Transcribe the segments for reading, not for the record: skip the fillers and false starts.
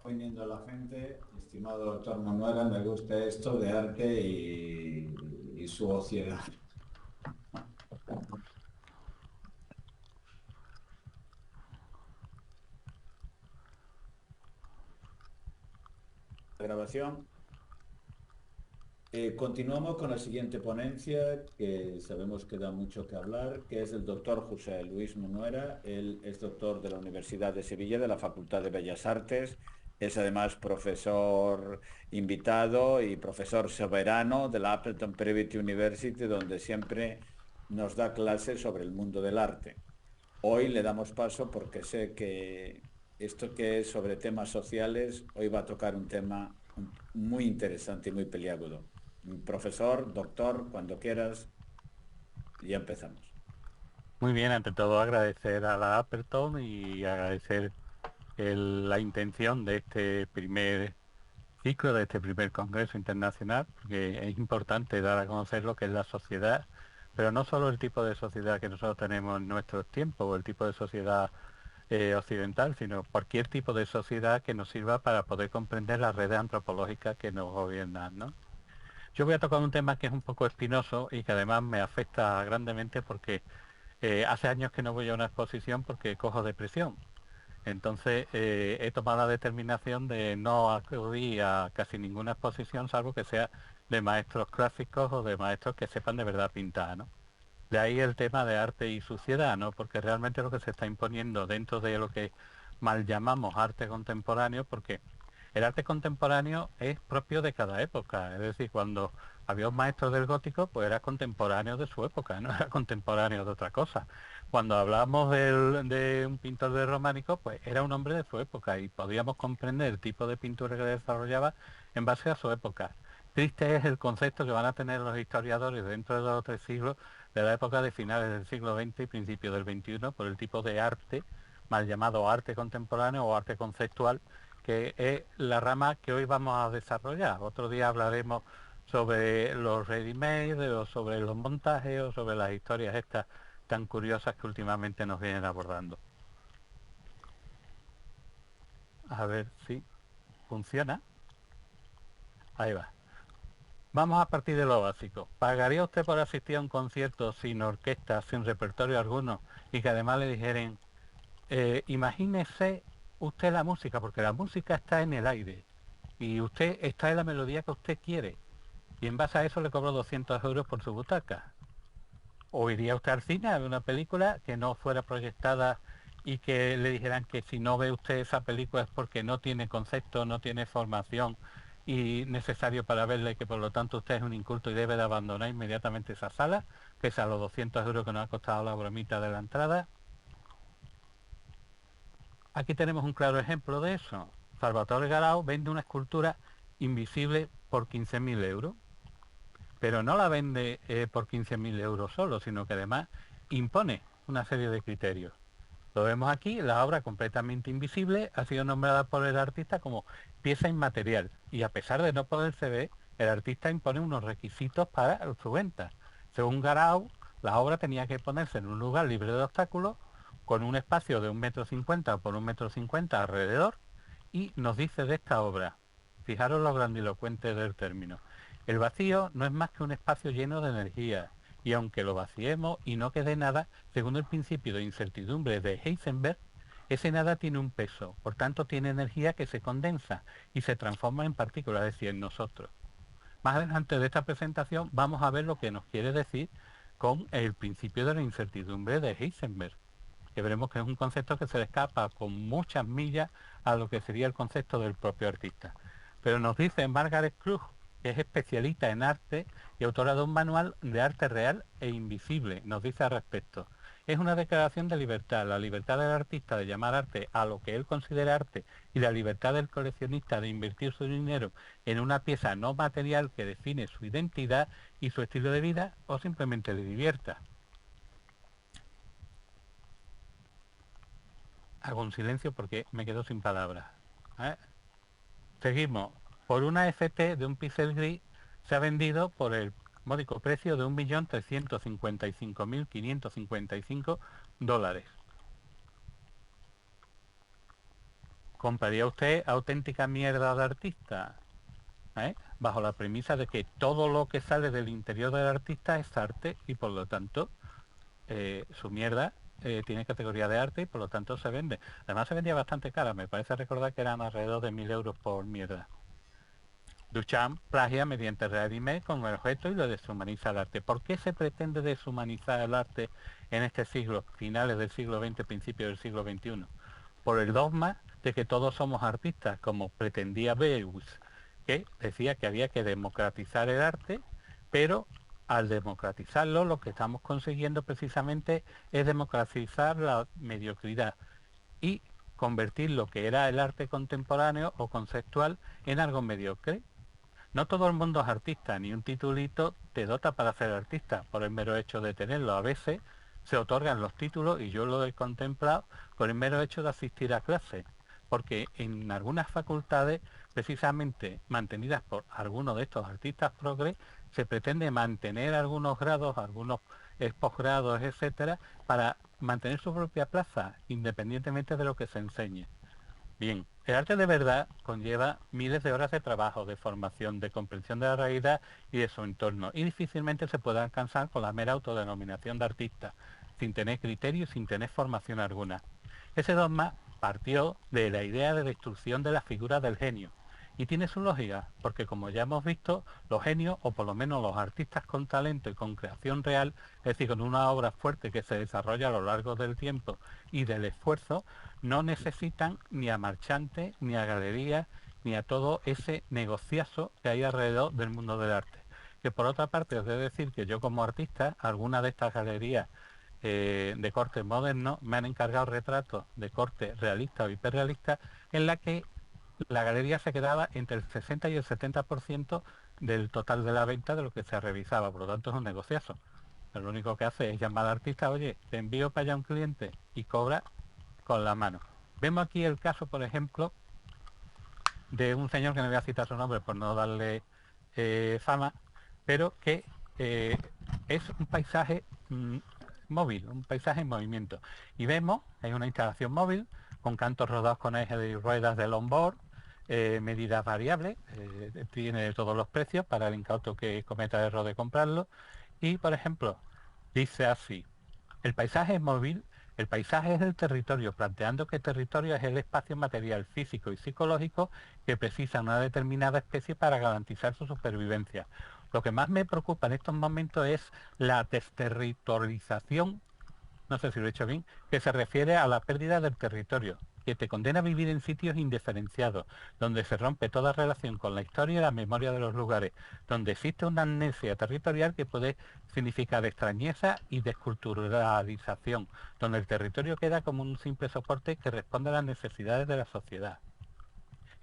Viniendo la gente, estimado doctor Manuela, me gusta esto de arte y su ociedad. Grabación. Continuamos con la siguiente ponencia, que sabemos que da mucho que hablar, que es el doctor José Luis Munuera. Él es doctor de la Universidad de Sevilla, de la Facultad de Bellas Artes. Es además profesor invitado y profesor soberano de la Appleton Private University, donde siempre nos da clases sobre el mundo del arte. Hoy le damos paso porque sé que esto que es sobre temas sociales, hoy va a tocar un tema muy interesante y muy peliagudo. Profesor, doctor, cuando quieras, ya empezamos. Muy bien, ante todo agradecer a la Appleton y agradecer la intención de este primer ciclo, de este primer Congreso Internacional, porque es importante dar a conocer lo que es la sociedad, pero no solo el tipo de sociedad que nosotros tenemos en nuestros tiempos o el tipo de sociedad occidental, sino cualquier tipo de sociedad que nos sirva para poder comprender las redes antropológicas que nos gobiernan, ¿no? Yo voy a tocar un tema que es un poco espinoso y que además me afecta grandemente porque hace años que no voy a una exposición porque cojo depresión. Entonces he tomado la determinación de no acudir a casi ninguna exposición salvo que sea de maestros clásicos o de maestros que sepan de verdad pintar, ¿no? De ahí el tema de arte y suciedad, ¿no? Porque realmente lo que se está imponiendo dentro de lo que mal llamamos arte contemporáneo, porque el arte contemporáneo es propio de cada época. Es decir, cuando había un maestro del gótico, pues era contemporáneo de su época, no era contemporáneo de otra cosa. Cuando hablamos de un pintor de románico, pues era un hombre de su época y podíamos comprender el tipo de pintura que desarrollaba en base a su época. Triste es el concepto que van a tener los historiadores dentro de 2 o 3 siglos de la época de finales del siglo XX y principios del XXI por el tipo de arte, mal llamado arte contemporáneo o arte conceptual, que es la rama que hoy vamos a desarrollar. Otro día hablaremos sobre los ready-made o sobre los montajes o sobre las historias estas tan curiosas que últimamente nos vienen abordando. A ver si funciona. Ahí va. Vamos a partir de lo básico. ¿Pagaría usted por asistir a un concierto sin orquesta, sin repertorio alguno y que además le dijeran, imagínese usted la música, porque la música está en el aire y usted está en la melodía que usted quiere y en base a eso le cobro 200 euros por su butaca? ¿O iría usted al cine a ver una película que no fuera proyectada y que le dijeran que si no ve usted esa película es porque no tiene concepto, no tiene formación y necesario para verla y que por lo tanto usted es un inculto y debe de abandonar inmediatamente esa sala, pese a los 200 euros que nos ha costado la bromita de la entrada? Aquí tenemos un claro ejemplo de eso. Salvatore Garau vende una escultura invisible por 15.000 euros, pero no la vende por 15.000 euros solo, sino que además impone una serie de criterios. Lo vemos aquí, la obra completamente invisible ha sido nombrada por el artista como pieza inmaterial y a pesar de no poderse ver, el artista impone unos requisitos para su venta. Según Garau, la obra tenía que ponerse en un lugar libre de obstáculos, con un espacio de 1,50 m por 1,50 m alrededor, y nos dice de esta obra, fijaros lo grandilocuente del término, el vacío no es más que un espacio lleno de energía, y aunque lo vaciemos y no quede nada, según el principio de incertidumbre de Heisenberg, ese nada tiene un peso, por tanto tiene energía que se condensa y se transforma en partículas, es decir, en nosotros. Más adelante de esta presentación vamos a ver lo que nos quiere decir con el principio de la incertidumbre de Heisenberg, que veremos que es un concepto que se le escapa con muchas millas a lo que sería el concepto del propio artista. Pero nos dice Margaret Klug, que es especialista en arte y autora de un manual de arte real e invisible, nos dice al respecto. Es una declaración de libertad, la libertad del artista de llamar arte a lo que él considera arte y la libertad del coleccionista de invertir su dinero en una pieza no material que define su identidad y su estilo de vida o simplemente le divierta. Hago un silencio porque me quedo sin palabras. ¿Eh? Seguimos. Por una FT de un píxel gris se ha vendido por el módico precio de 1.355.555 dólares. ¿compraría usted auténtica mierda de artista? Bajo la premisa de que todo lo que sale del interior del artista es arte y por lo tanto su mierda tiene categoría de arte y por lo tanto se vende. Además se vendía bastante cara, me parece recordar que eran alrededor de 1000 euros por mierda. Duchamp plagia mediante reanime con el objeto y lo deshumaniza el arte. ¿Por qué se pretende deshumanizar el arte en este siglo, finales del siglo XX, principios del siglo XXI? Por el dogma de que todos somos artistas, como pretendía Beuys, que decía que había que democratizar el arte, pero al democratizarlo lo que estamos consiguiendo precisamente es democratizar la mediocridad y convertir lo que era el arte contemporáneo o conceptual en algo mediocre. No todo el mundo es artista, ni un titulito te dota para ser artista, por el mero hecho de tenerlo. A veces se otorgan los títulos, y yo lo he contemplado, por el mero hecho de asistir a clases, porque en algunas facultades, precisamente mantenidas por algunos de estos artistas progres, se pretende mantener algunos grados, algunos posgrados, etcétera, para mantener su propia plaza, independientemente de lo que se enseñe. Bien, el arte de verdad conlleva miles de horas de trabajo, de formación, de comprensión de la realidad y de su entorno, y difícilmente se puede alcanzar con la mera autodenominación de artista, sin tener criterio y sin tener formación alguna. Ese dogma partió de la idea de destrucción de la figura del genio, y tiene su lógica, porque como ya hemos visto, los genios, o por lo menos los artistas con talento y con creación real, es decir, con una obra fuerte que se desarrolla a lo largo del tiempo y del esfuerzo, no necesitan ni a marchantes, ni a galerías, ni a todo ese negociazo que hay alrededor del mundo del arte. Que por otra parte os he de decir que yo como artista, algunas de estas galerías de corte moderno me han encargado retratos de corte realista o hiperrealista en la que la galería se quedaba entre el 60 y el 70% del total de la venta de lo que se revisaba, por lo tanto es un negociazo. Lo único que hace es llamar al artista, oye, te envío para allá un cliente y cobra con la mano. Vemos aquí el caso, por ejemplo, de un señor que no voy a citar su nombre por no darle fama, pero que es un paisaje móvil, un paisaje en movimiento. Y vemos, hay una instalación móvil con cantos rodados con ejes de ruedas de longboard, medidas variables, tiene todos los precios para el incauto que cometa el error de comprarlo. Y, por ejemplo, dice así: el paisaje es móvil, el paisaje es el territorio, planteando que el territorio es el espacio material, físico y psicológico que precisa una determinada especie para garantizar su supervivencia. Lo que más me preocupa en estos momentos es la desterritorialización, no sé si lo he hecho bien, que se refiere a la pérdida del territorio, que te condena a vivir en sitios indiferenciados, donde se rompe toda relación con la historia y la memoria de los lugares, donde existe una amnesia territorial que puede significar extrañeza y desculturalización, donde el territorio queda como un simple soporte que responde a las necesidades de la sociedad.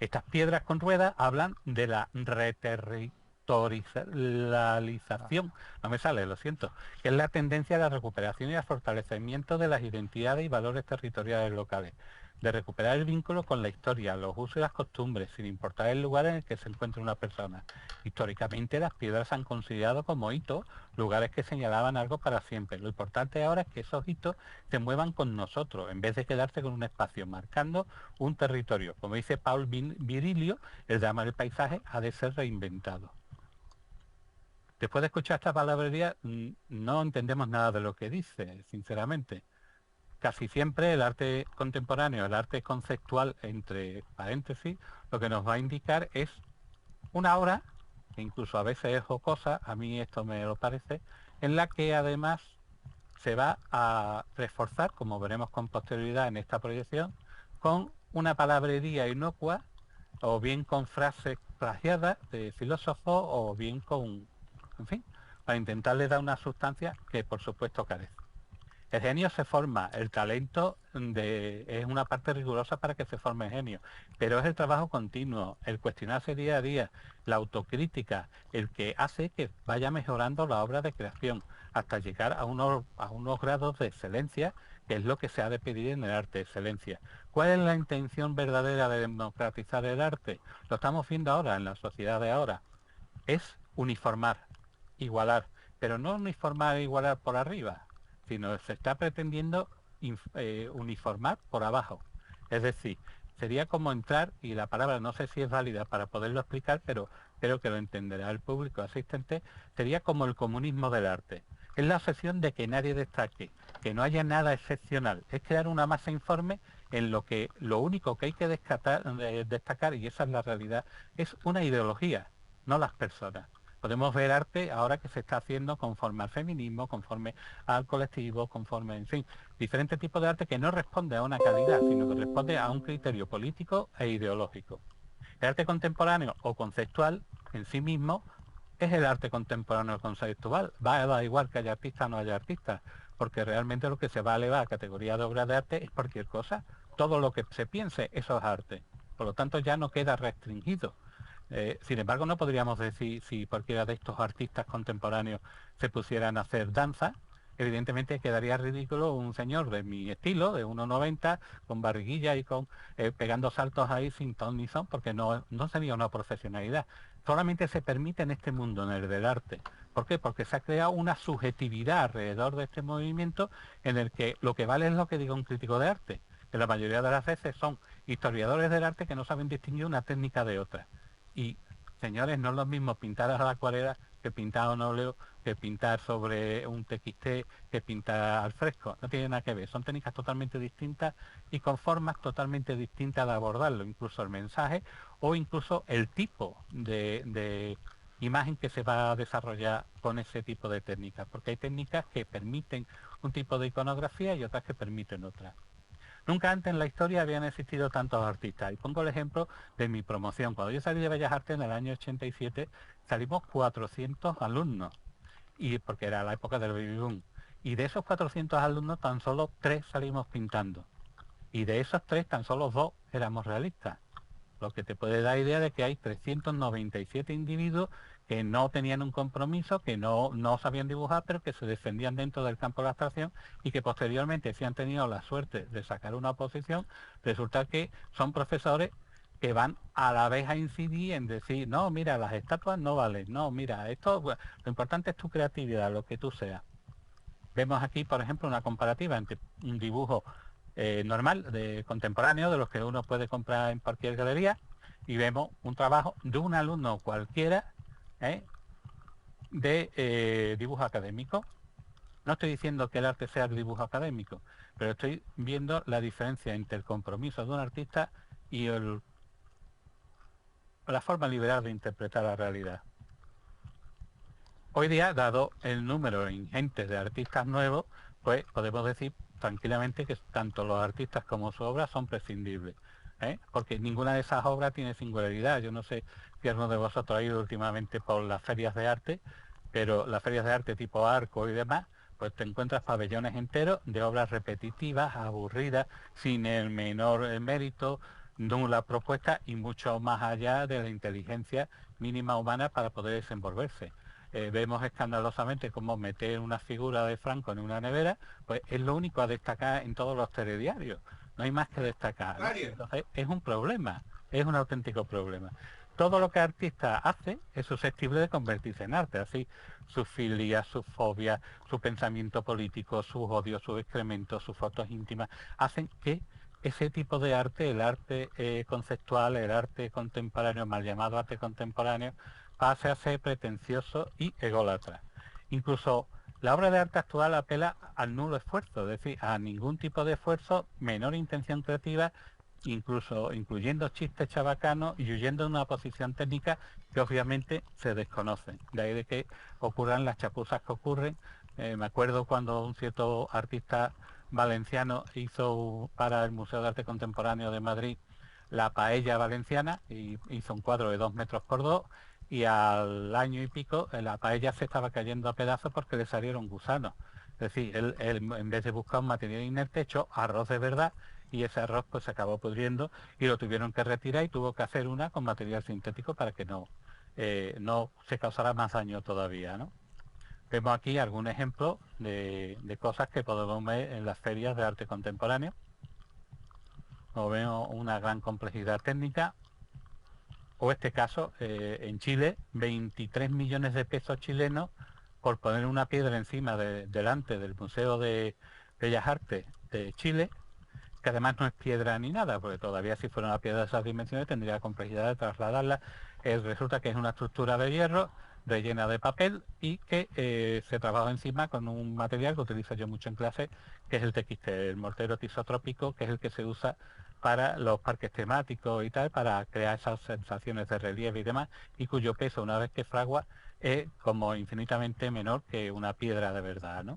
Estas piedras con ruedas hablan de la reterritorialización, no me sale, lo siento, que es la tendencia a la recuperación y al fortalecimiento de las identidades y valores territoriales locales, de recuperar el vínculo con la historia, los usos y las costumbres, sin importar el lugar en el que se encuentre una persona. Históricamente las piedras se han considerado como hitos, lugares que señalaban algo para siempre. Lo importante ahora es que esos hitos se muevan con nosotros, en vez de quedarse con un espacio, marcando un territorio. Como dice Paul Virilio, el drama del paisaje ha de ser reinventado. Después de escuchar esta palabrería, no entendemos nada de lo que dice, sinceramente. Casi siempre el arte contemporáneo, el arte conceptual, entre paréntesis, lo que nos va a indicar es una obra, que incluso a veces es jocosa, a mí esto me lo parece, en la que además se va a reforzar, como veremos con posterioridad en esta proyección, con una palabrería inocua, o bien con frases plagiadas de filósofos, o bien con, en fin, para intentarle dar una sustancia que por supuesto carece. El genio se forma, el talento es una parte rigurosa para que se forme el genio, pero es el trabajo continuo, el cuestionarse día a día, la autocrítica, el que hace que vaya mejorando la obra de creación, hasta llegar a unos grados de excelencia, que es lo que se ha de pedir en el arte, excelencia. ¿Cuál es la intención verdadera de democratizar el arte? Lo estamos viendo ahora, en la sociedad de ahora. Es uniformar, igualar, pero no uniformar e igualar por arriba, sino se está pretendiendo uniformar por abajo. Es decir, sería como entrar, y la palabra no sé si es válida para poderlo explicar, pero creo que lo entenderá el público asistente, sería como el comunismo del arte. Es la obsesión de que nadie destaque, que no haya nada excepcional. Es crear una masa informe en lo que lo único que hay que destacar, y esa es la realidad, es una ideología, no las personas. Podemos ver arte ahora que se está haciendo conforme al feminismo, conforme al colectivo, conforme, en fin, diferentes tipos de arte que no responde a una calidad, sino que responde a un criterio político e ideológico. El arte contemporáneo o conceptual en sí mismo es el arte contemporáneo conceptual. Va a dar igual que haya artistas o no haya artistas, porque realmente lo que se va a elevar a categoría de obra de arte es cualquier cosa. Todo lo que se piense, eso es arte. Por lo tanto, ya no queda restringido. Sin embargo, no podríamos decir si cualquiera de estos artistas contemporáneos se pusieran a hacer danza. Evidentemente quedaría ridículo un señor de mi estilo, de 1,90, con barriguilla y con pegando saltos ahí sin ton ni son, porque no sería una profesionalidad. Solamente se permite en este mundo, en el del arte. ¿Por qué? Porque se ha creado una subjetividad alrededor de este movimiento en el que lo que vale es lo que diga un crítico de arte, que la mayoría de las veces son historiadores del arte que no saben distinguir una técnica de otra. Y, señores, no es lo mismo pintar a la acuarela que pintar a un óleo, que pintar sobre un TXT, que pintar al fresco. No tiene nada que ver. Son técnicas totalmente distintas y con formas totalmente distintas de abordarlo. Incluso el mensaje o incluso el tipo de imagen que se va a desarrollar con ese tipo de técnicas. Porque hay técnicas que permiten un tipo de iconografía y otras que permiten otras. Nunca antes en la historia habían existido tantos artistas. Y pongo el ejemplo de mi promoción. Cuando yo salí de Bellas Artes en el año 87, salimos 400 alumnos, y porque era la época del baby boom. Y de esos 400 alumnos, tan solo 3 salimos pintando. Y de esos 3, tan solo 2 éramos realistas. Lo que te puede dar idea de que hay 397 individuos que no tenían un compromiso, que no sabían dibujar, pero que se defendían dentro del campo de la abstracción y que posteriormente, si han tenido la suerte de sacar una oposición, resulta que son profesores que van a la vez a incidir en decir, no, mira, las estatuas no valen, no, mira, esto, lo importante es tu creatividad, lo que tú seas. Vemos aquí, por ejemplo, una comparativa entre un dibujo normal, de contemporáneo, de los que uno puede comprar en cualquier galería, y vemos un trabajo de un alumno cualquiera de dibujo académico. No estoy diciendo que el arte sea el dibujo académico, pero estoy viendo la diferencia entre el compromiso de un artista y la forma liberal de interpretar la realidad. Hoy día, dado el número ingente de artistas nuevos, pues podemos decir tranquilamente que tanto los artistas como su obra son prescindibles, porque ninguna de esas obras tiene singularidad. Yo no sé si alguno de vosotros ha ido últimamente por las ferias de arte, pero las ferias de arte tipo Arco y demás, pues te encuentras pabellones enteros de obras repetitivas, aburridas, sin el menor mérito, nula propuesta y mucho más allá de la inteligencia mínima humana para poder desenvolverse. Vemos escandalosamente cómo meter una figura de Franco en una nevera, pues es lo único a destacar en todos los telediarios. No hay más que destacar, ¿no? Entonces es un problema, es un auténtico problema. Todo lo que el artista hace es susceptible de convertirse en arte, así sus filias, sus fobias, su pensamiento político, sus odios, sus excrementos, sus fotos íntimas, hacen que ese tipo de arte, el arte conceptual, el arte contemporáneo, mal llamado arte contemporáneo, pase a ser pretencioso y ególatra. Incluso la obra de arte actual apela al nulo esfuerzo, es decir, a ningún tipo de esfuerzo, menor intención creativa, incluso incluyendo chistes chabacanos y huyendo de una posición técnica que obviamente se desconoce. De ahí de que ocurran las chapuzas que ocurren. Me acuerdo cuando un cierto artista valenciano hizo para el Museo de Arte Contemporáneo de Madrid la paella valenciana, y hizo un cuadro de 2 metros por 2, y al año y pico la paella se estaba cayendo a pedazos porque le salieron gusanos. Es decir, él en vez de buscar un material inerte echó arroz de verdad, y ese arroz pues se acabó pudriendo y lo tuvieron que retirar y tuvo que hacer una con material sintético para que no se causara más daño todavía, ¿no? Vemos aquí algún ejemplo de cosas que podemos ver en las ferias de arte contemporáneo. Como vemos, una gran complejidad técnica. O este caso, en Chile, 23 millones de pesos chilenos por poner una piedra encima delante del Museo de Bellas Artes de Chile, que además no es piedra ni nada, porque todavía si fuera una piedra de esas dimensiones tendría complejidad de trasladarla. Resulta que es una estructura de hierro rellena de papel y que se trabaja encima con un material que utilizo yo mucho en clase, que es el TXT, el mortero tisotrópico, que es el que se usa para los parques temáticos y tal, para crear esas sensaciones de relieve y demás, y cuyo peso, una vez que fragua, es como infinitamente menor que una piedra de verdad, ¿no?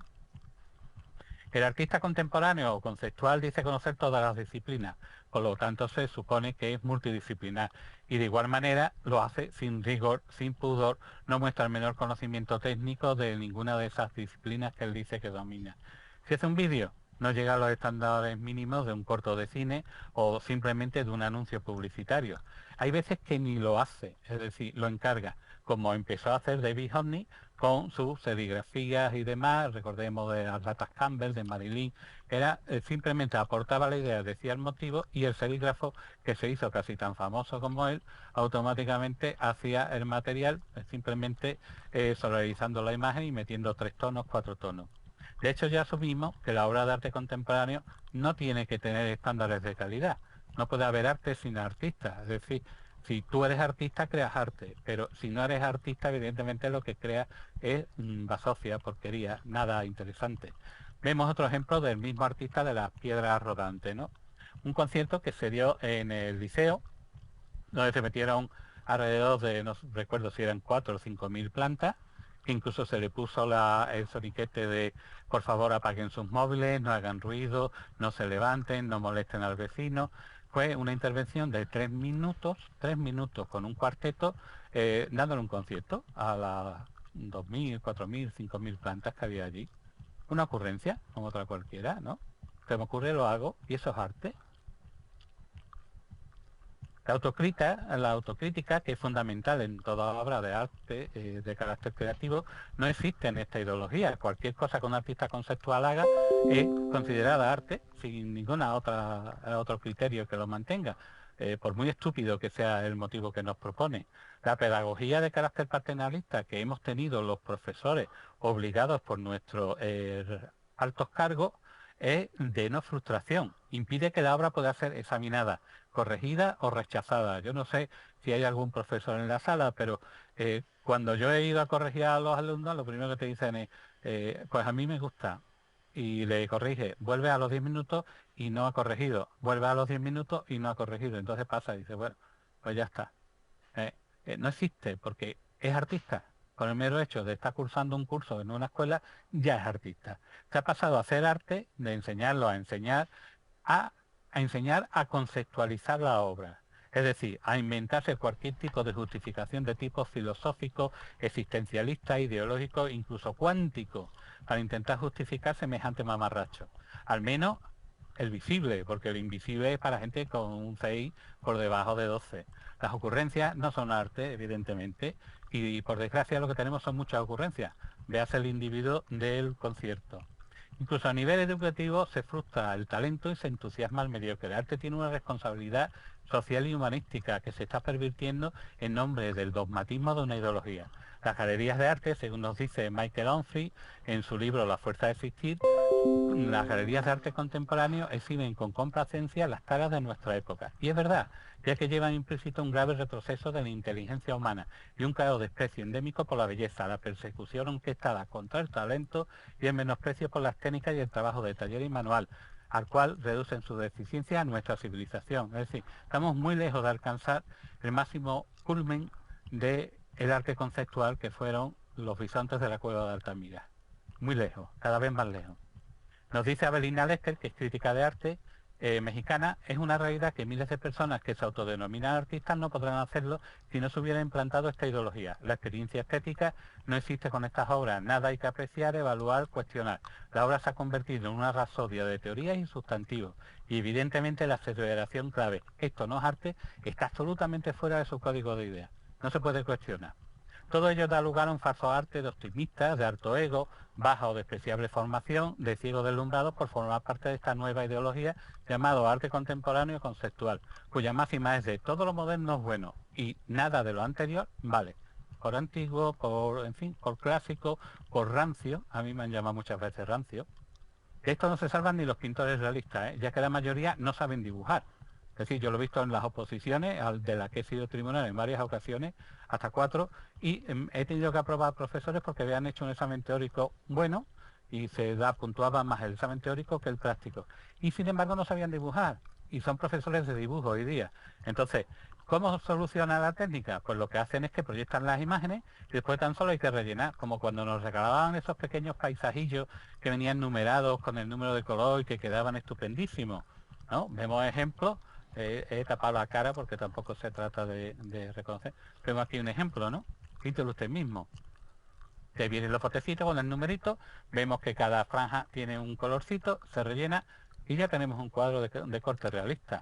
El artista contemporáneo o conceptual dice conocer todas las disciplinas, por lo tanto se supone que es multidisciplinar y de igual manera lo hace sin rigor, sin pudor, no muestra el menor conocimiento técnico de ninguna de esas disciplinas que él dice que domina. Si hace un vídeo, no llega a los estándares mínimos de un corto de cine o simplemente de un anuncio publicitario. Hay veces que ni lo hace, es decir, lo encarga, como empezó a hacer David Hockney con sus serigrafías y demás, recordemos de las latas Campbell, de Marilyn, era simplemente aportaba la idea, decía el motivo y el serígrafo, que se hizo casi tan famoso como él, automáticamente hacía el material simplemente solarizando la imagen y metiendo 3 tonos, 4 tonos. De hecho ya asumimos que la obra de arte contemporáneo no tiene que tener estándares de calidad, no puede haber arte sin artista, es decir, si tú eres artista, creas arte, pero si no eres artista, evidentemente lo que creas es basofia, porquería, nada interesante. Vemos otro ejemplo del mismo artista de las piedras rodantes, ¿no? Un concierto que se dio en el Liceo, donde se metieron alrededor de, no recuerdo si eran 4 o 5 mil plantas, que incluso se le puso el soniquete de por favor apaguen sus móviles, no hagan ruido, no se levanten, no molesten al vecino. Fue una intervención de 3 minutos con un cuarteto, dándole un concierto a las 2.000, 4.000, 5.000 plantas que había allí. Una ocurrencia, como otra cualquiera, ¿no? Se me ocurre, lo hago, y eso es arte. La autocrítica, que es fundamental en toda obra de arte de carácter creativo, no existe en esta ideología. Cualquier cosa que un artista conceptual haga es considerada arte sin ninguna otro criterio que lo mantenga, por muy estúpido que sea el motivo que nos propone. La pedagogía de carácter paternalista que hemos tenido los profesores obligados por nuestros altos cargos es de no frustración. Impide que la obra pueda ser examinada, corregida o rechazada. Yo no sé si hay algún profesor en la sala, pero cuando yo he ido a corregir a los alumnos, lo primero que te dicen es, pues a mí me gusta. Y le corrige, vuelve a los 10 minutos y no ha corregido, vuelve a los 10 minutos y no ha corregido. Entonces pasa y dice, bueno, pues ya está. No existe porque es artista. Con el mero hecho de estar cursando un curso en una escuela, ya es artista. Se ha pasado a hacer arte, de enseñarlo a enseñar, a enseñar a conceptualizar la obra. Es decir, a inventarse cualquier tipo de justificación de tipo filosófico, existencialista, ideológico, incluso cuántico, para intentar justificar semejante mamarracho. Al menos el visible, porque el invisible es para gente con un CI por debajo de 12. Las ocurrencias no son arte, evidentemente, y por desgracia lo que tenemos son muchas ocurrencias. Véase el individuo del concierto. Incluso a nivel educativo se frustra el talento y se entusiasma el mediocre. El arte tiene una responsabilidad social y humanística que se está pervirtiendo en nombre del dogmatismo de una ideología. Las galerías de arte, según nos dice Michael Onfray en su libro La fuerza de existir, las galerías de arte contemporáneo exhiben con complacencia las taras de nuestra época. Y es verdad, ya que llevan implícito un grave retroceso de la inteligencia humana y un claro desprecio endémico por la belleza, la persecución orquestada contra el talento y el menosprecio por las técnicas y el trabajo de taller y manual, al cual reducen su deficiencia a nuestra civilización. Es decir, estamos muy lejos de alcanzar el máximo culmen del arte conceptual que fueron los bisontes de la cueva de Altamira. Muy lejos, cada vez más lejos. Nos dice Abelina Lester, que es crítica de arte mexicana, es una realidad que miles de personas que se autodenominan artistas no podrán hacerlo si no se hubiera implantado esta ideología. La experiencia estética no existe con estas obras, nada hay que apreciar, evaluar, cuestionar. La obra se ha convertido en una rapsodia de teorías y sustantivos, y evidentemente la aseveración clave, esto no es arte, está absolutamente fuera de su código de ideas. No se puede cuestionar. Todo ello da lugar a un falso arte de optimistas, de alto ego, baja o despreciable formación, de ciegos deslumbrados por formar parte de esta nueva ideología llamado arte contemporáneo conceptual, cuya máxima es de todo lo moderno es bueno y nada de lo anterior vale. Por antiguo, en fin, por clásico, por rancio, a mí me han llamado muchas veces rancio, De esto no se salvan ni los pintores realistas, ya que la mayoría no saben dibujar. Es decir, yo lo he visto en las oposiciones, de las que he sido tribunal en varias ocasiones, hasta 4, y he tenido que aprobar profesores porque habían hecho un examen teórico bueno y puntuaba más el examen teórico que el práctico. Y sin embargo no sabían dibujar, y son profesores de dibujo hoy día. Entonces, ¿cómo soluciona la técnica? Pues lo que hacen es que proyectan las imágenes y después tan solo hay que rellenar, como cuando nos regalaban esos pequeños paisajillos que venían numerados con el número de color y que quedaban estupendísimos, ¿no? Vemos ejemplos. He tapado la cara porque tampoco se trata de reconocer. Tengo aquí un ejemplo, ¿no? Píntelo usted mismo. Te vienen los potecitos con el numerito, vemos que cada franja tiene un colorcito, se rellena y ya tenemos un cuadro de corte realista.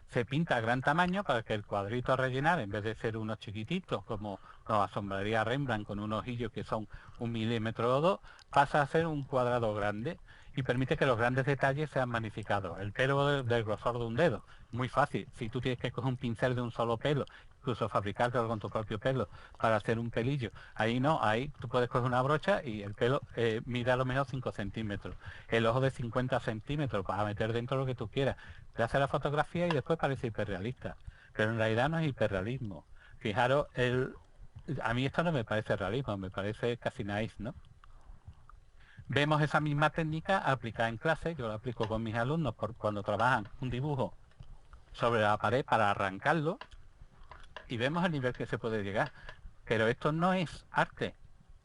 Se pinta a gran tamaño para que el cuadrito a rellenar, en vez de ser unos chiquititos como nos asombraría Rembrandt con unos ojillos que son 1 milímetro o 2, pasa a ser un cuadrado grande y permite que los grandes detalles sean magnificados. El pelo del grosor de un dedo, muy fácil. Si tú tienes que coger un pincel de un solo pelo, incluso fabricártelo con tu propio pelo para hacer un pelillo, ahí no, ahí tú puedes coger una brocha y el pelo mide a lo menos 5 centímetros. El ojo de 50 centímetros para meter dentro lo que tú quieras. Te hace la fotografía y después parece hiperrealista. Pero en realidad no es hiperrealismo. Fijaros, a mí esto no me parece realismo, me parece casi naif, ¿no? Vemos esa misma técnica aplicada en clase, yo la aplico con mis alumnos cuando trabajan un dibujo sobre la pared para arrancarlo y vemos el nivel que se puede llegar. Pero esto no es arte,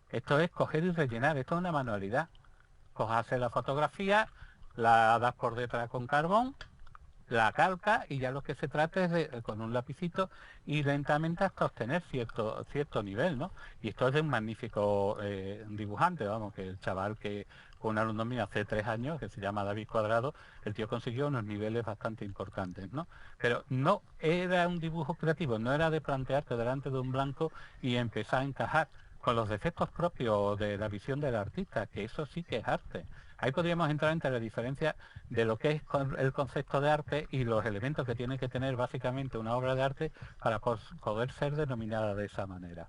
esto es coger y rellenar, esto es una manualidad. Coges la fotografía, la das por detrás con carbón, la calca y ya lo que se trata es de, con un lapicito, y lentamente hasta obtener cierto nivel, ¿no? Y esto es de un magnífico dibujante, vamos, que el chaval que fue un alumno mío hace 3 años, que se llama David Cuadrado, el tío consiguió unos niveles bastante importantes, ¿no? Pero no era un dibujo creativo, no era de plantearte delante de un blanco y empezar a encajar con los defectos propios de la visión del artista, que eso sí que es arte. Ahí podríamos entrar entre la diferencia de lo que es el concepto de arte y los elementos que tiene que tener básicamente una obra de arte para poder ser denominada de esa manera.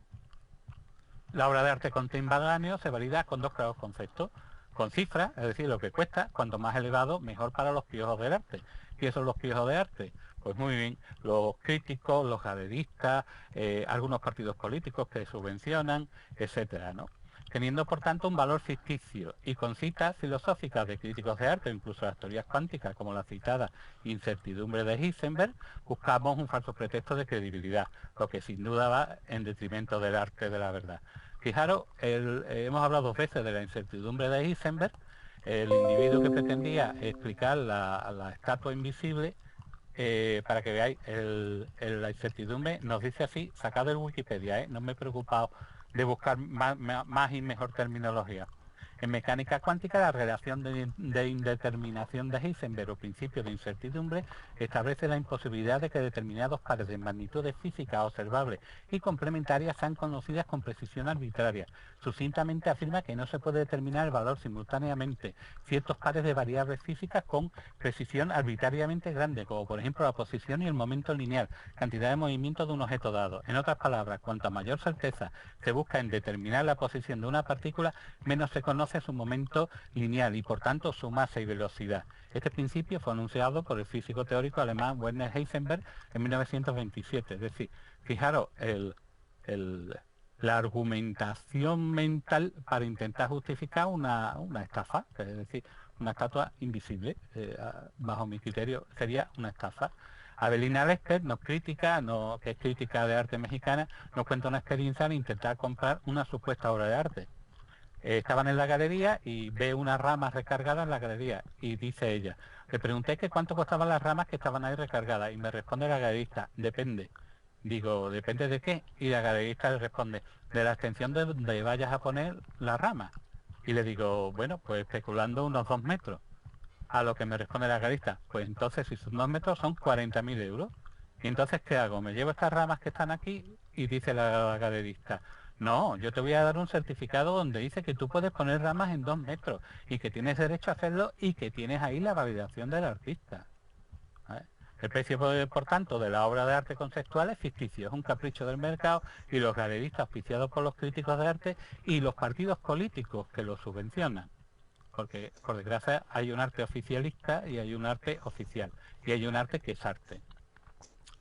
La obra de arte contemporáneo se valida con 2 claros conceptos. Con cifras, es decir, lo que cuesta, cuanto más elevado, mejor para los piojos del arte. ¿Qué son los piojos de arte? Pues muy bien, los críticos, los galeristas, algunos partidos políticos que subvencionan, etcétera, ¿no? Teniendo por tanto un valor ficticio y con citas filosóficas de críticos de arte, incluso las teorías cuánticas como la citada incertidumbre de Heisenberg, buscamos un falso pretexto de credibilidad, lo que sin duda va en detrimento del arte de la verdad. Fijaros, hemos hablado 2 veces de la incertidumbre de Heisenberg, el individuo que pretendía explicar la estatua invisible, para que veáis, la incertidumbre nos dice así, sacado de Wikipedia, no me he preocupado de buscar más y mejor terminología. En mecánica cuántica, la relación de indeterminación de Heisenberg o principio de incertidumbre establece la imposibilidad de que determinados pares de magnitudes físicas observables y complementarias sean conocidas con precisión arbitraria. Sucintamente afirma que no se puede determinar el valor simultáneamente ciertos pares de variables físicas con precisión arbitrariamente grande, como por ejemplo la posición y el momento lineal, cantidad de movimiento de un objeto dado. En otras palabras, cuanta mayor certeza se busca en determinar la posición de una partícula, menos se conoce su momento lineal y por tanto su masa y velocidad. Este principio fue anunciado por el físico teórico alemán Werner Heisenberg en 1927. Es decir, fijaros, la argumentación mental para intentar justificar una estafa, es decir, una estatua invisible, bajo mi criterio sería una estafa. Abelina Lester que es crítica de arte mexicana, nos cuenta una experiencia al intentar comprar una supuesta obra de arte. Estaban en la galería y ve unas ramas recargadas en la galería y dice ella, le pregunté que cuánto costaban las ramas que estaban ahí recargadas y me responde la galerista, depende. Digo, ¿depende de qué? Y la galerista le responde, de la extensión de donde vayas a poner la rama. Y le digo, bueno, pues especulando unos 2 metros. A lo que me responde la galerista, pues entonces si son 2 metros son 40.000 euros. Y entonces, ¿qué hago? Me llevo estas ramas que están aquí y dice la galerista, no, yo te voy a dar un certificado donde dice que tú puedes poner ramas en 2 metros y que tienes derecho a hacerlo y que tienes ahí la validación del artista. ¿Vale? El precio, por tanto, de la obra de arte conceptual es ficticio, es un capricho del mercado y los galeristas auspiciados por los críticos de arte y los partidos políticos que lo subvencionan. porque por desgracia hay un arte oficialista y hay un arte oficial, y hay un arte que es arte.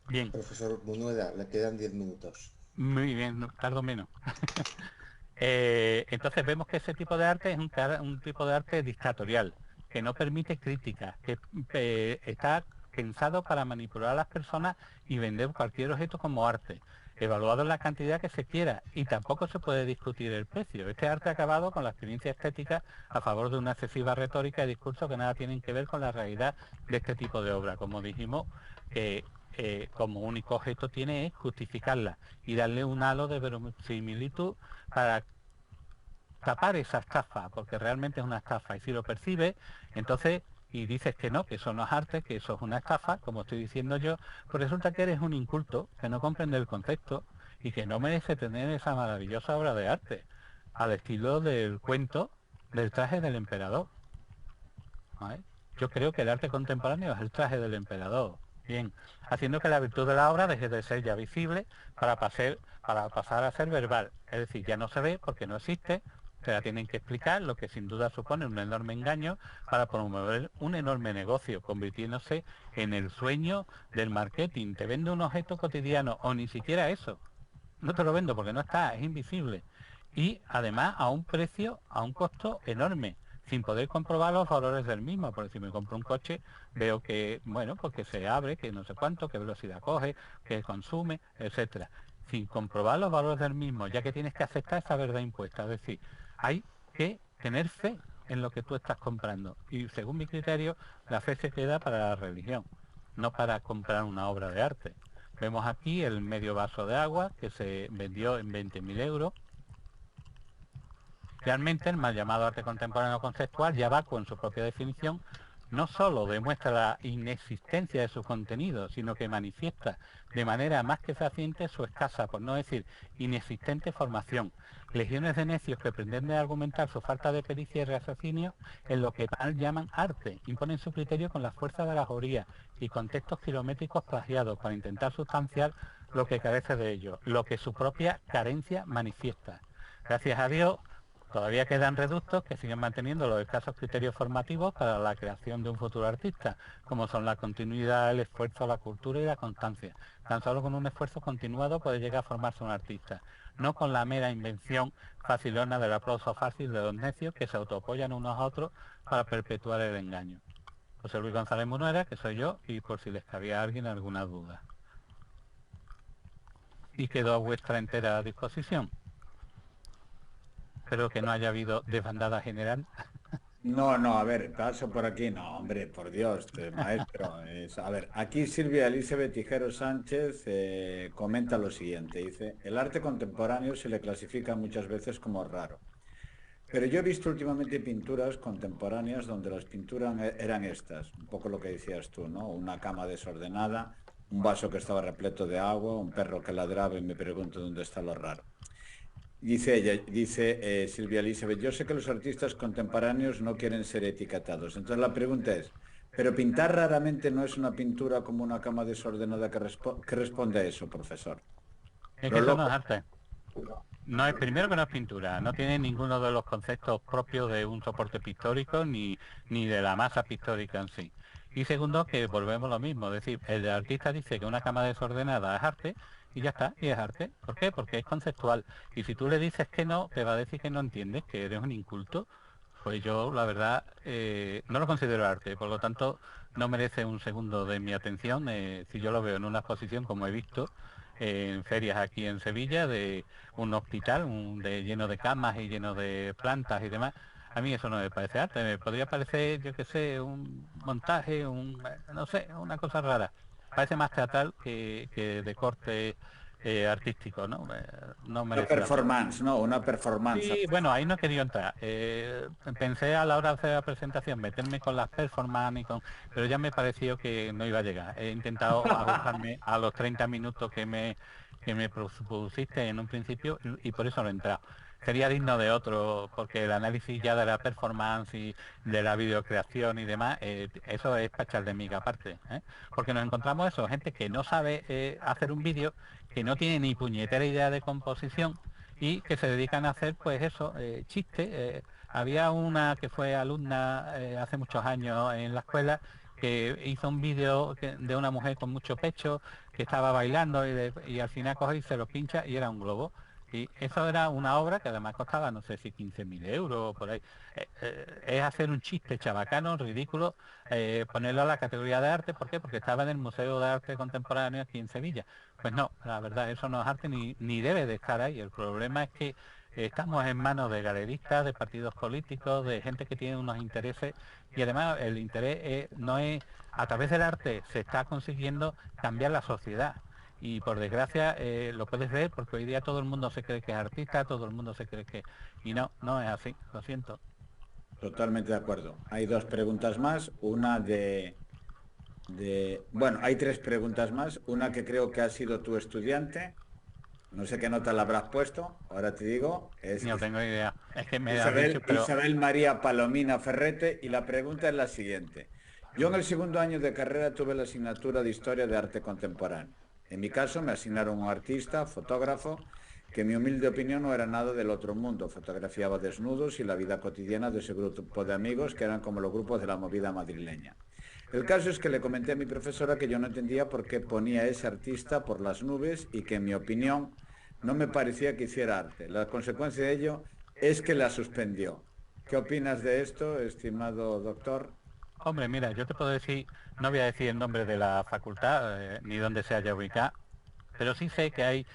Bien. Profesor Munuera, le quedan 10 minutos. Muy bien, no, tardo menos. Entonces vemos que ese tipo de arte es un tipo de arte dictatorial, que no permite críticas, que está pensado para manipular a las personas y vender cualquier objeto como arte, evaluado en la cantidad que se quiera, y tampoco se puede discutir el precio. Este arte ha acabado con la experiencia estética a favor de una excesiva retórica y discursos que nada tienen que ver con la realidad de este tipo de obra. Como dijimos, que como único objeto tiene es justificarla y darle un halo de verosimilitud para tapar esa estafa, porque realmente es una estafa, y si lo percibes, entonces, y dices que no, que eso no es arte, que eso es una estafa, como estoy diciendo yo, pues resulta que eres un inculto, que no comprende el concepto, y que no merece tener esa maravillosa obra de arte, al estilo del cuento del traje del emperador. ¿Vale? Yo creo que el arte contemporáneo es el traje del emperador. Bien, haciendo que la virtud de la obra deje de ser ya visible para pasar a ser verbal. Es decir, ya no se ve porque no existe, se la tienen que explicar, lo que sin duda supone un enorme engaño para promover un enorme negocio, convirtiéndose en el sueño del marketing. Te vende un objeto cotidiano o ni siquiera eso. No te lo vendo porque no está, es invisible. Y además a un precio, a un costo enorme, sin poder comprobar los valores del mismo, porque si me compro un coche veo que, bueno, pues que se abre, que no sé cuánto, qué velocidad coge, qué consume, etcétera, sin comprobar los valores del mismo, ya que tienes que aceptar esa verdad impuesta. Es decir, hay que tener fe en lo que tú estás comprando. Y según mi criterio, la fe se queda para la religión, no para comprar una obra de arte. Vemos aquí el medio vaso de agua que se vendió en 20.000 euros. Realmente el mal llamado arte contemporáneo conceptual, ya Baco en su propia definición, no solo demuestra la inexistencia de su contenido, sino que manifiesta de manera más que fehaciente su escasa, por no decir inexistente formación. Legiones de necios que pretenden argumentar su falta de pericia y raciocinio en lo que mal llaman arte, imponen su criterio con la fuerza de la joría y con textos kilométricos plagiados para intentar sustanciar lo que carece de ello, lo que su propia carencia manifiesta. Gracias a Dios, todavía quedan reductos que siguen manteniendo los escasos criterios formativos para la creación de un futuro artista, como son la continuidad, el esfuerzo, la cultura y la constancia. Tan solo con un esfuerzo continuado puede llegar a formarse un artista, no con la mera invención facilona del aplauso fácil de los necios que se autoapoyan unos a otros para perpetuar el engaño. José Luis González Munuera, que soy yo, y por si les cabía a alguien alguna duda. Y quedo a vuestra entera disposición. Espero que no haya habido desbandada general. No, no, a ver, paso por aquí. No, hombre, por Dios, maestro. A ver, aquí Silvia Elizabeth Tijero Sánchez comenta lo siguiente. Dice, el arte contemporáneo se le clasifica muchas veces como raro. Pero yo he visto últimamente pinturas contemporáneas donde las pinturas eran estas, un poco lo que decías tú, ¿no? Una cama desordenada, un vaso que estaba repleto de agua, un perro que ladraba y me pregunto dónde está lo raro. Dice ella, dice Silvia Elizabeth, yo sé que los artistas contemporáneos no quieren ser etiquetados. Entonces la pregunta es, ¿pero pintar raramente no es una pintura como una cama desordenada que responde a eso, profesor? Es que Lo eso no es loco. arte. No es, primero que no es pintura, no tiene ninguno de los conceptos propios de un soporte pictórico ni de la masa pictórica en sí. Y segundo, que volvemos a lo mismo, es decir, el artista dice que una cama desordenada es arte y ya está, y es arte. ¿Por qué? Porque es conceptual. Y si tú le dices que no, te va a decir que no entiendes, que eres un inculto. Pues yo, la verdad, no lo considero arte, por lo tanto, no merece un segundo de mi atención. Si yo lo veo en una exposición, como he visto en ferias aquí en Sevilla, de un hospital lleno de camas y lleno de plantas y demás, a mí eso no me parece arte, me podría parecer, yo qué sé, un montaje, no sé, una cosa rara. Parece más teatral que de corte artístico, ¿no? No Una merece la pena. performance, ¿no? Una performance Sí, bueno, ahí no he querido entrar. Pensé a la hora de hacer la presentación meterme con las performance, pero ya me pareció que no iba a llegar. He intentado ajustarme a los 30 minutos que me propusiste en un principio y por eso no he entrado. Sería digno de otro, porque el análisis ya de la performance y de la videocreación y demás, eso es para echar de miga aparte, ¿eh? Porque nos encontramos eso, gente que no sabe hacer un vídeo, que no tiene ni puñetera idea de composición, y que se dedican a hacer pues eso, chistes, Había una que fue alumna hace muchos años en la escuela que hizo un vídeo de una mujer con mucho pecho que estaba bailando y al final coge y se lo pincha y era un globo. Y eso era una obra que además costaba, no sé si 15.000 euros o por ahí. Es hacer un chiste chabacano, ridículo, ponerlo a la categoría de arte. ¿Por qué? Porque estaba en el Museo de Arte Contemporáneo aquí en Sevilla. Pues no, la verdad, eso no es arte ni debe de estar ahí. El problema es que estamos en manos de galeristas, de partidos políticos, de gente que tiene unos intereses y además el interés no es, a través del arte se está consiguiendo cambiar la sociedad. Y por desgracia lo puedes ver porque hoy día todo el mundo se cree que es artista, todo el mundo se cree que... Y no, no es así, lo siento. Totalmente de acuerdo. Hay dos preguntas más, una bueno, hay tres preguntas más, una que creo que ha sido tu estudiante, no sé qué nota la habrás puesto, ahora te digo, es No tengo idea. Es que me has dicho, Isabel, pero... Isabel María Palomina Ferrete, y la pregunta es la siguiente. Yo en el segundo año de carrera tuve la asignatura de Historia de Arte Contemporáneo. En mi caso me asignaron un artista, fotógrafo, que en mi humilde opinión no era nada del otro mundo. Fotografiaba desnudos y la vida cotidiana de ese grupo de amigos que eran como los grupos de la movida madrileña. El caso es que le comenté a mi profesora que yo no entendía por qué ponía a ese artista por las nubes y que en mi opinión no me parecía que hiciera arte. La consecuencia de ello es que la suspendió. ¿Qué opinas de esto, estimado doctor? Hombre, mira, yo te puedo decir, no voy a decir el nombre de la facultad, ni dónde se haya ubicado, pero sí sé que hay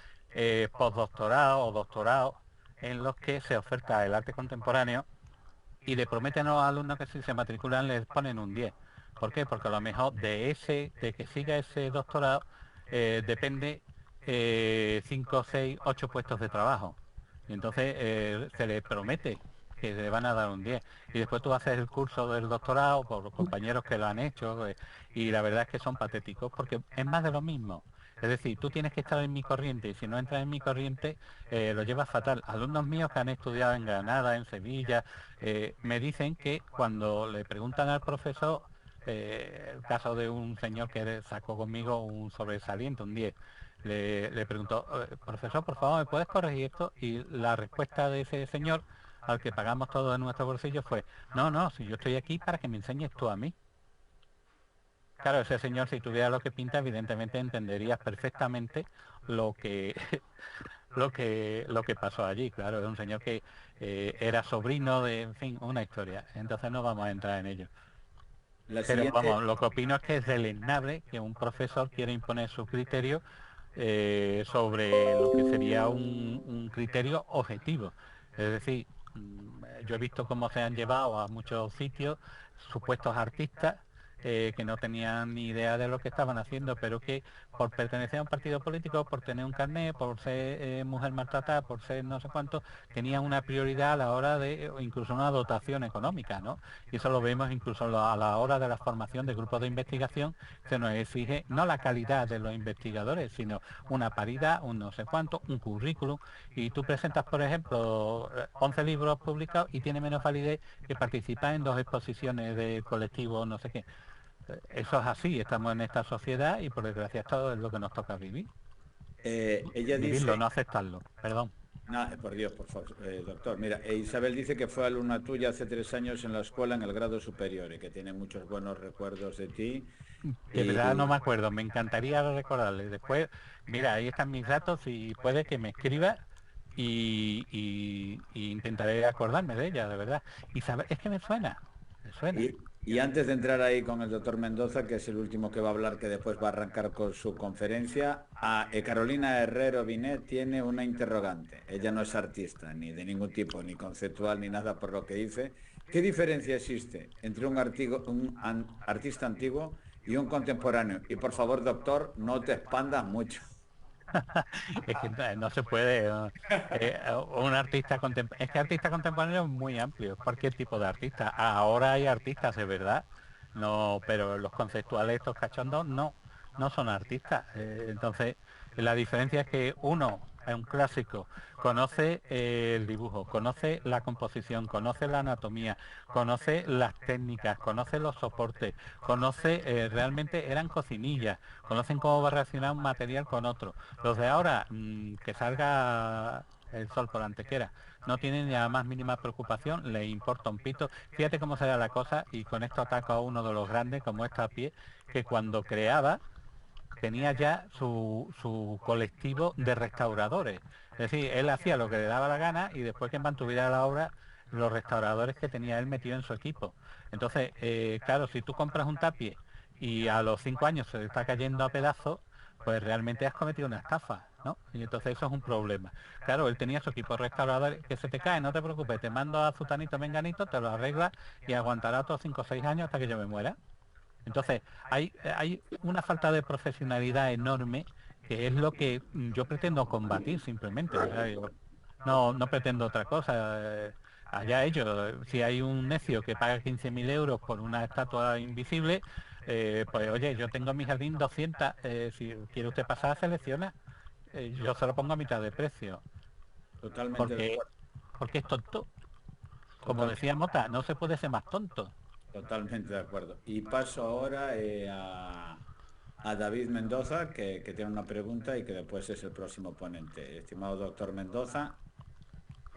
postdoctorado o doctorado en los que se oferta el arte contemporáneo y le prometen a los alumnos que si se matriculan les ponen un 10. ¿Por qué? Porque a lo mejor de que siga ese doctorado depende 5, 6, 8 puestos de trabajo. Y entonces se le promete que le van a dar un 10. Y después tú haces el curso del doctorado por los compañeros que lo han hecho y la verdad es que son patéticos porque es más de lo mismo. Es decir, tú tienes que estar en mi corriente y si no entras en mi corriente lo llevas fatal. Alumnos míos que han estudiado en Granada, en Sevilla, me dicen que cuando le preguntan al profesor, el caso de un señor que sacó conmigo un sobresaliente, un 10, le preguntó, profesor, por favor, ¿me puedes corregir esto? Y la respuesta de ese señor, al que pagamos todo de nuestro bolsillo, fue, no, no, si yo estoy aquí para que me enseñes tú a mí. Claro, ese señor, si tuviera lo que pinta, evidentemente entenderías perfectamente lo que lo que pasó allí. Claro, es un señor que era sobrino de, en fin, una historia. Entonces no vamos a entrar en ello. La Pero siguiente, vamos, lo que opino es que es deleznable que un profesor quiera imponer su criterio sobre lo que sería un criterio objetivo. Es decir, yo he visto cómo se han llevado a muchos sitios supuestos artistas que no tenían ni idea de lo que estaban haciendo, pero que por pertenecer a un partido político, por tener un carnet, por ser mujer maltratada, por ser no sé cuánto, tenían una prioridad a la hora de, o incluso una dotación económica, ¿no? Y eso lo vemos incluso a la hora de la formación de grupos de investigación, se nos exige no la calidad de los investigadores, sino una paridad, un no sé cuánto, un currículum, y tú presentas, por ejemplo, 11 libros publicados y tiene menos validez que participar en 2 exposiciones de colectivo, no sé qué. Eso es así, estamos en esta sociedad y por desgracia esto es lo que nos toca vivir. ella Vivirlo, dice, no aceptarlo, perdón. no, por Dios, por favor, doctor, mira, Isabel dice que fue alumna tuya hace 3 años en la escuela en el grado superior y que tiene muchos buenos recuerdos de ti. De verdad no Y me acuerdo, me encantaría recordarle. Después, mira, ahí están mis datos y puede que me escriba y intentaré acordarme de ella, de verdad. Y saber, es que me suena, me suena. y antes de entrar ahí con el doctor Mendoza, que es el último que va a hablar, que después va a arrancar con su conferencia, Carolina Herrero Binet tiene una interrogante. Ella no es artista, ni de ningún tipo, ni conceptual, ni nada por lo que dice. ¿Qué diferencia existe entre un artista antiguo y un contemporáneo? Y por favor, doctor, no te expandas mucho. Es que no se puede. Un artista es que artista contemporáneo es muy amplio, cualquier tipo de artista. Ahora hay artistas de verdad, no, pero los conceptuales estos cachondos no son artistas. Entonces, la diferencia es que uno es un clásico, conoce el dibujo, conoce la composición, conoce la anatomía, conoce las técnicas, conoce los soportes, conoce realmente eran cocinillas, conocen cómo va a reaccionar un material con otro. Los de ahora, que salga el sol por antequera. No tienen ni la más mínima preocupación, les importa un pito. Fíjate cómo será la cosa, y con esto ataco a uno de los grandes, como está a pie, que cuando creaba tenía ya su colectivo de restauradores. Es decir, él hacía lo que le daba la gana y después que mantuviera la obra, los restauradores que tenía él metido en su equipo. Entonces, claro, si tú compras un tapiz y a los 5 años se está cayendo a pedazos, pues realmente has cometido una estafa, ¿no? Y entonces eso es un problema. Claro, él tenía su equipo restaurador, que se te cae, no te preocupes, te mando a Zutanito Menganito, te lo arregla y aguantará otros 5 o 6 años hasta que yo me muera. Entonces, hay una falta de profesionalidad enorme, que es lo que yo pretendo combatir simplemente. O sea, yo no pretendo otra cosa. Allá ellos, si hay un necio que paga 15.000 euros por una estatua invisible, pues oye, yo tengo en mi jardín 200, si quiere usted pasar, selecciona. Yo se lo pongo a mitad de precio, Totalmente de porque, acuerdo. porque es tonto. Como Totalmente. decía Mota, no se puede ser más tonto. Totalmente de acuerdo. Y paso ahora a David Mendoza, que tiene una pregunta y que después es el próximo ponente. Estimado doctor Mendoza,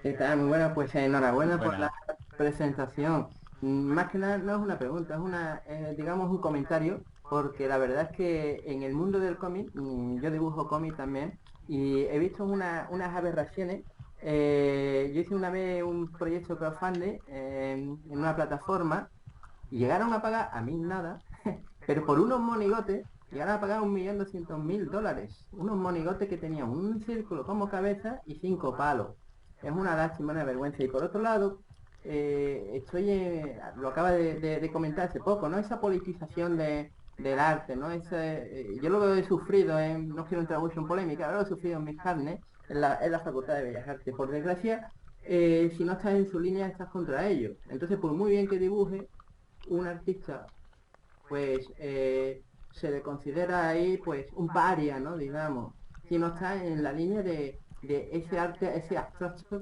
¿Qué tal? Muy buena, pues enhorabuena por la Buena. presentación. Más que nada no es una pregunta, es digamos, un comentario, porque la verdad es que en el mundo del cómic, yo dibujo cómic también, y he visto unas aberraciones. Yo hice una vez un proyecto crowdfunding en una plataforma, y llegaron a pagar a mí nada, pero por unos monigotes, llegaron a pagar 1.200.000 dólares. Unos monigotes que tenían un círculo como cabeza y 5 palos. Es una lástima, una vergüenza. Y por otro lado, lo acaba de comentar hace poco, ¿no? Esa politización del arte, ¿no? Yo lo he sufrido, no quiero entrar mucho en polémica, pero lo he sufrido en mis carnes en la Facultad de Bellas Artes. Por desgracia, si no estás en su línea, estás contra ellos. Entonces, por muy bien que dibuje, un artista, pues se le considera ahí pues un paria, ¿no? Digamos, si no está en la línea de ese arte, ese abstracto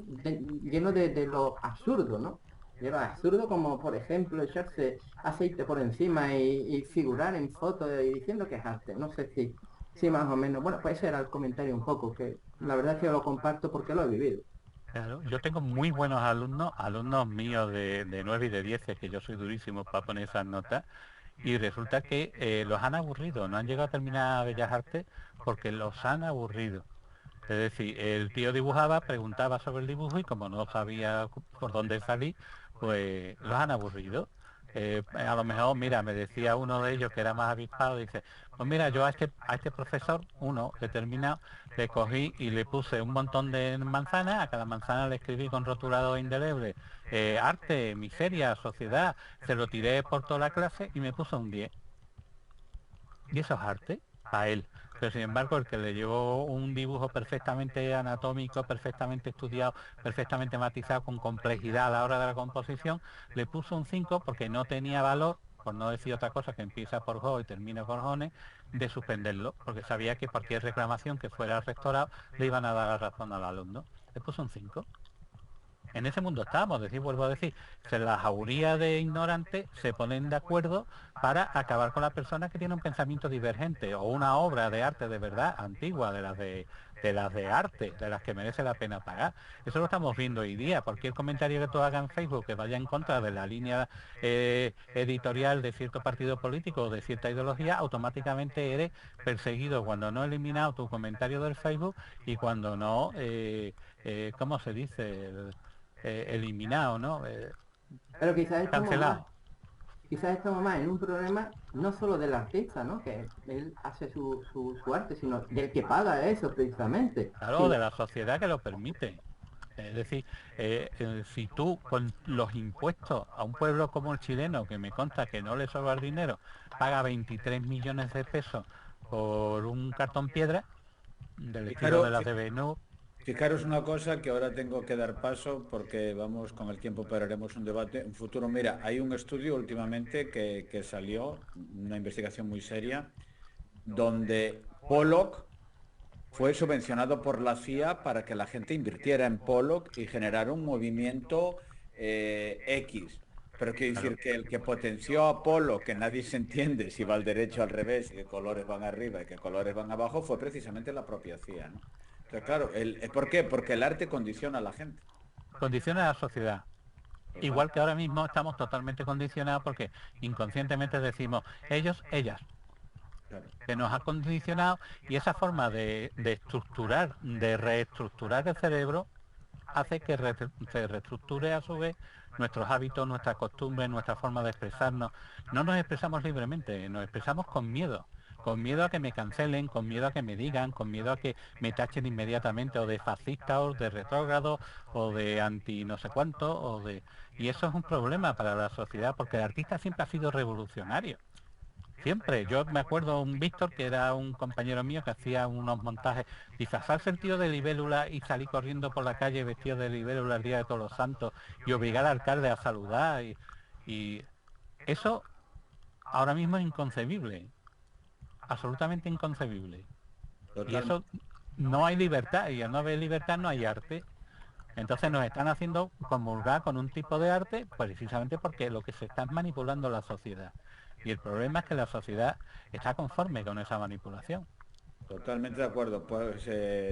lleno de lo absurdo, ¿no? De lo absurdo, como por ejemplo echarse aceite por encima y figurar en fotos y diciendo que es arte. No sé si más o menos. Bueno, pues ese era el comentario un poco, que la verdad es que lo comparto porque lo he vivido. Claro, yo tengo muy buenos alumnos, alumnos míos de 9 y de 10, que yo soy durísimo para poner esas notas, y resulta que los han aburrido, no han llegado a terminar Bellas Artes porque los han aburrido. Es decir, el tío dibujaba, preguntaba sobre el dibujo y como no sabía por dónde salir, pues los han aburrido. A lo mejor, mira, me decía uno de ellos que era más avispado, dice, pues mira, yo a este profesor, uno que he terminado, le cogí y le puse un montón de manzanas, a cada manzana le escribí con rotulador indeleble, arte, miseria, sociedad, se lo tiré por toda la clase y me puso un 10. Y eso es arte, a él. Pero sin embargo, el que le llevó un dibujo perfectamente anatómico, perfectamente estudiado, perfectamente matizado, con complejidad a la hora de la composición, le puso un 5 porque no tenía valor, por no decir otra cosa, que empieza por Jo y termina por Jone, de suspenderlo, porque sabía que cualquier reclamación que fuera al rectorado le iban a dar la razón al alumno. Le puso un 5. En ese mundo estamos, vuelvo a decir, las jaurías de ignorantes se ponen de acuerdo para acabar con la persona que tiene un pensamiento divergente o una obra de arte de verdad antigua, de las de arte, de las que merece la pena pagar. Eso lo estamos viendo hoy día. Cualquier comentario que tú hagas en Facebook que vaya en contra de la línea editorial de cierto partido político o de cierta ideología, automáticamente eres perseguido, cuando no eliminado tu comentario del Facebook y cuando no, ¿cómo se dice? Eliminado, ¿no? Pero Cancelado. quizás estamos más en un problema no solo del artista, ¿no? Que él hace su arte, sino del que paga eso precisamente. Claro, de la sociedad que lo permite. Es decir, si tú con los impuestos a un pueblo como el chileno, que me consta que no le sobra el dinero, paga 23 millones de pesos por un cartón piedra, del estilo de fijaros, las de Benú. fijaros una cosa que ahora tengo que dar paso porque vamos con el tiempo, pero haremos un debate en futuro. Mira, hay un estudio últimamente que salió, una investigación muy seria, donde Pollock fue subvencionado por la CIA para que la gente invirtiera en Pollock y generara un movimiento X. Pero quiere Claro. decir que el que potenció a Pollock, que nadie se entiende si va al derecho o al revés, y qué colores van arriba y qué colores van abajo, fue precisamente la propia CIA, ¿no? Pero claro, ¿por qué? Porque el arte condiciona a la gente. Condiciona a la sociedad. Igual que ahora mismo estamos totalmente condicionados porque inconscientemente decimos ellos, ellas. Claro. Que nos ha condicionado, y esa forma de estructurar, de reestructurar el cerebro hace que se reestructure a su vez nuestros hábitos, nuestras costumbres, nuestra forma de expresarnos. No nos expresamos libremente, nos expresamos con miedo a que me cancelen, con miedo a que me digan, con miedo a que me tachen inmediatamente o de fascista o de retrógrado o de anti no sé cuánto y eso es un problema para la sociedad porque el artista siempre ha sido revolucionario. Siempre, yo me acuerdo un Víctor, que era un compañero mío que hacía unos montajes, disfrazarse el tío de libélula y salir corriendo por la calle vestido de libélula el día de Todos los Santos y obligar al alcalde a saludar y eso ahora mismo es inconcebible, absolutamente inconcebible. Y eso no hay libertad, y al no haber libertad no hay arte. Entonces nos están haciendo comulgar con un tipo de arte precisamente porque lo que se está es manipulando la sociedad. Y el problema es que la sociedad está conforme con esa manipulación. Totalmente de acuerdo. Pues,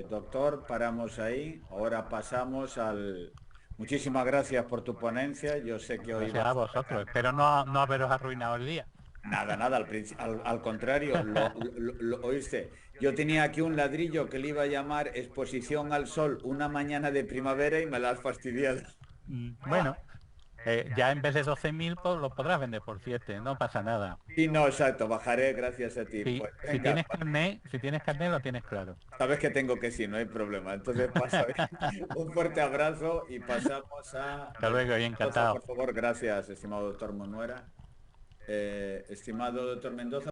doctor, paramos ahí. Ahora pasamos al... Muchísimas gracias por tu ponencia. Yo sé que hoy... Gracias a vosotros. Espero no haberos arruinado el día. Nada, al contrario, oíste. Yo tenía aquí un ladrillo que le iba a llamar Exposición al Sol una mañana de primavera y me la has fastidiado. Bueno, ya en vez de 12.000 pues lo podrás vender por 7, no pasa nada. Y no, exacto, bajaré gracias a ti. Si, Pues, si venga, tienes carnet lo tienes claro. sabes que tengo que sí, no hay problema. Entonces pasa un fuerte abrazo y pasamos a... Hasta luego y encantado. Por favor, gracias, estimado doctor Monuera. Estimado doctor Mendoza.